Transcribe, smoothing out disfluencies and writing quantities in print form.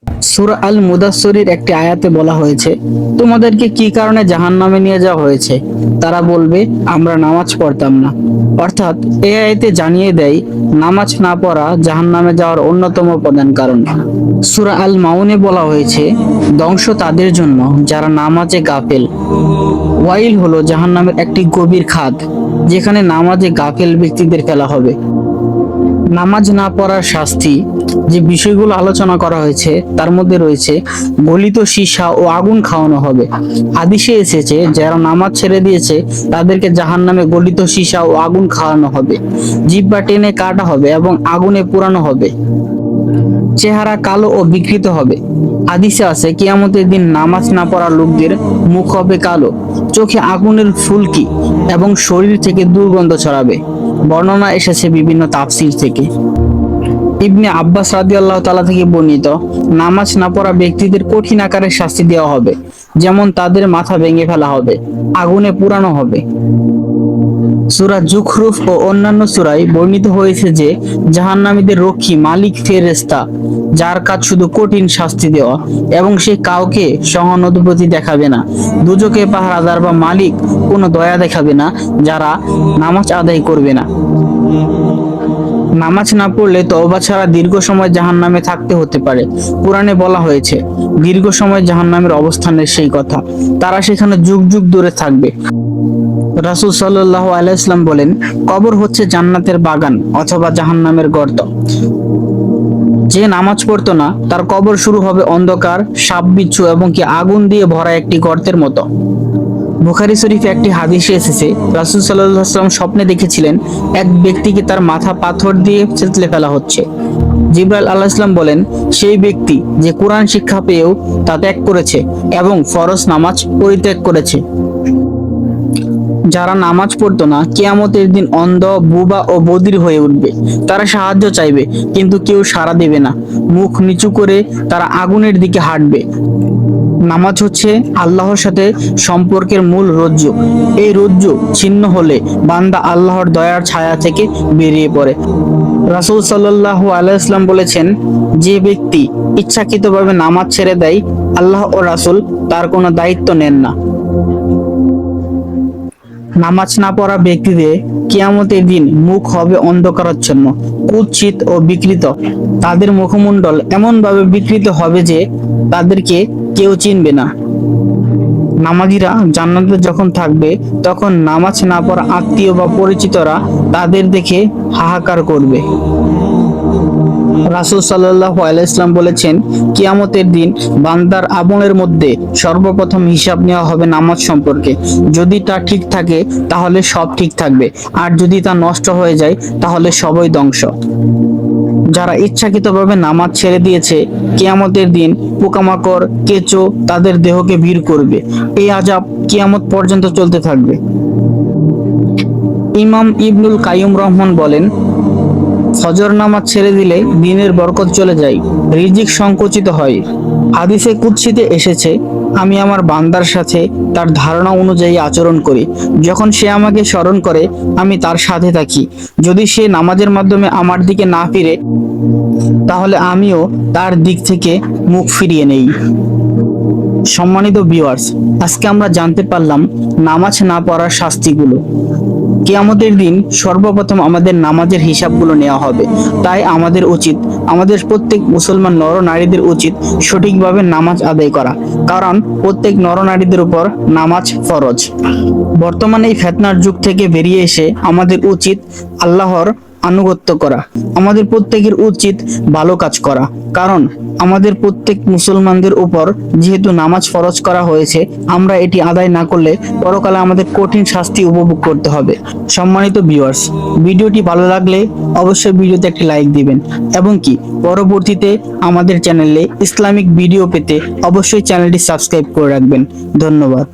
সূরা আল মুদাসসিরের একটি আয়াতে বলা হয়েছে, তোমাদেরকে কি কারণে জাহান্নামে নিয়ে যাওয়া হয়েছে? তারা বলবে, আমরা নামাজ পড়তাম না। অর্থাৎ এই আয়াতে জানিয়ে দেয় নামাজ না পড়া জাহান্নামে যাওয়ার অন্যতম প্রধান কারণ। সূরা আল মাউনে বলা হয়েছে, ধ্বংস তাদের জন্য যারা নামাজে গাফেল। ওয়াইল হলো জাহান্নামের একটি গভীর খাদ, যেখানে নামাজে গাফেল ব্যক্তিদের ফেলা হবে। নামাজ না পড়ার শাস্তি যে বিষয়গুলো আলোচনা করা হয়েছে তার মধ্যে রয়েছে গলিত সীসা ও আগুন খাওয়ানো হবে। হাদিসে এসেছে, যারা নামাজ ছেড়ে দিয়েছে তাদেরকে জাহান্নামে গলিত সীসা ও আগুন খাওয়ানো হবে, জিহ্বা টেনে কাটা হবে এবং আগুনে পোড়ানো হবে। চেহারা কালো ও বিকৃত হবে। হাদিসে আছে, কিয়ামতের দিন নামাজ না পড়া লোকদের মুখ হবে কালো, চোখে আগুনের ফুলকি এবং শরীর থেকে দুর্গন্ধ ছড়াবে। বর্ণনা এসেছে বিভিন্ন তাফসীর থেকে। ইবনে আব্বাস রাদিয়াল্লাহু তাআলা থেকে বর্ণিত, নামাজ না পড়া ব্যক্তিদের কঠিন আকারের শাস্তি দেওয়া হবে, যেমন তাদের মাথা ভেঙে ফেলা হবে, আগুনে পোড়ানো হবে। সূরা যুখরুফ ও অন্যান্য সূরায় বর্ণিত হয়েছে যে জাহান্নামীদের রক্ষী মালিক ফেরেশতা, যার কাজ শুধু কঠিন শাস্তি দেওয়া, এবং সে কাউকে সহানুভূতি দেখাবে না। দুজকে পাহারাদার বা মালিক কোনো দয়া দেখাবে না যারা নামাজ আদায় করবে না। নামাজ না পড়লে তওবা ছাড়া দীর্ঘ সময় জাহান্নামে থাকতে হতে পারে। কোরআনে বলা হয়েছে দীর্ঘ সময় জাহান্নামের অবস্থানের সেই কথা, তারা সেখানে যুগ যুগ দূরে থাকবে। রাসূল সাল্লাল্লাহু আলাইহি ওয়াসাল্লাম বলেন, কবর হচ্ছে জান্নাতের বাগান অথবা জাহান্নামের গর্ত। যে নামাজ পড়তো না তার কবর শুরু হবে অন্ধকার, সাপ বিচ্ছু এবং কি আগুন দিয়ে ভরা একটি গর্তের মতো। বুখারী শরীফে একটি হাদিসে এসেছে, রাসূল সাল্লাল্লাহু আলাইহি ওয়াসাল্লাম স্বপ্নে দেখেছিলেন এক ব্যক্তিকে তার মাথা পাথর দিয়ে চেতলে ফেলা হচ্ছে। জিবরাইল আলাইহিস সালাম বলেন, সেই ব্যক্তি যে কোরআন শিক্ষা পেয়েও তা ত্যাগ করেছে এবং ফরজ নামাজ পরিত্যাগ করেছে। যারা নামাজ পড়তো না কিয়ামতের দিন অন্ধ, বুবা ও বধির হয়ে উঠবে। তারা সাহায্য চাইবে কিন্তু কেউ সাড়া দেবে না। মুখ নিচু করে তারা আগুনের দিকে হাঁটবে। নামাজ হচ্ছে আল্লাহর সাথে সম্পর্কের মূল রজ্জু। এই রজ্জু ছিন্ন হলে বান্দা আল্লাহর দয়ার ছায়া থেকে বেরিয়ে পড়ে। রাসূল সাল্লাল্লাহু আলাইহি ওয়াসাল্লাম বলেছেন, যে ব্যক্তি ইচ্ছাকৃতভাবে নামাজ ছেড়ে দেয়, আল্লাহ ও রাসূল তার কোনো দায়িত্ব নেন না। নামাজ না পড়া ব্যক্তিদের কিয়ামতের দিন মুখ হবে অন্ধকারাচ্ছন্ন, কুৎসিত ও বিকৃত। তাদের মুখমণ্ডল এমন ভাবে বিকৃত হবে যে তাদেরকে কেউ চিনবে না। নামাজীরা জান্নাতে যখন থাকবে তখন নামাজ না পড়া আত্মীয় বা পরিচিতরা তাদের দেখে হাহাকার করবে। রাসূল সাল্লাল্লাহু আলাইহি ওয়াসাল্লাম বলেছেন, কিয়ামতের দিন বান্দার আমলের মধ্যে সর্বপ্রথম হিসাব নেওয়া হবে নামাজ সম্পর্কে। যদি তা ঠিক থাকে তাহলে সব ঠিক থাকবে, আর যদি তা নষ্ট হয়ে যায় তাহলে সবই ধ্বংস। যারা ইচ্ছাকৃতভাবে নামাজ ছেড়ে দিয়েছে, কিয়ামতের দিন পোকামাকড়, কেঁচো তাদের দেহকে ভিড় করবে। এই আযাব কিয়ামত পর্যন্ত চলতে থাকবে। ইমাম ইবনুল কাইয়ুম রহমান বলেন, ফজর নামাজ ছেড়ে দিলে দিনের বরকত চলে যায়, রিজিক সংকুচিত হয়। হাদিসে কুদসিতে এসেছে, আমি আমার বান্দার সাথে তার ধারণা অনুযায়ী আচরণ করি। যখন সে আমাকে স্মরণ করে আমি তার সাথে থাকি। যদি সে নামাজের মাধ্যমে আমার দিকে না ফিরে তাহলে আমিও তার দিক থেকে মুখ ফিরিয়ে নেই। সম্মানিত ভিউয়ার্স, আজকে আমরা জানতে পারলাম নামাজ না পড়ার শাস্তিগুলো। কিয়ামতের দিন সর্বপ্রথম আমাদের নামাজের হিসাবগুলো নেওয়া হবে। তাই আমাদের উচিত, আমাদের প্রত্যেক মুসলমান নরনারীদের উচিত সঠিকভাবে নামাজ আদায় করা, কারণ প্রত্যেক নরনারীদের উপর নামাজ ফরজ। বর্তমানে এই ফিতনার যুগ থেকে বেরিয়ে এসে আমাদের উচিত আল্লাহর আনুগত্য করা। আমাদের প্রত্যেকের উচিত ভালো কাজ করা, কারণ আমাদের প্রত্যেক মুসলমানদের উপর যেহেতু নামাজ ফরজ করা হয়েছে, আমরা এটি আদায় না করলে পরকালে আমাদের কঠিন শাস্তি উপভোগ করতে হবে। সম্মানিত ভিউয়ার্স, ভিডিওটি ভালো লাগলে অবশ্যই ভিডিওতে একটি লাইক দিবেন এবং কি পরবর্তীতে আমাদের চ্যানেলে ইসলামিক ভিডিও পেতে অবশ্যই চ্যানেলটি সাবস্ক্রাইব করে রাখবেন। ধন্যবাদ।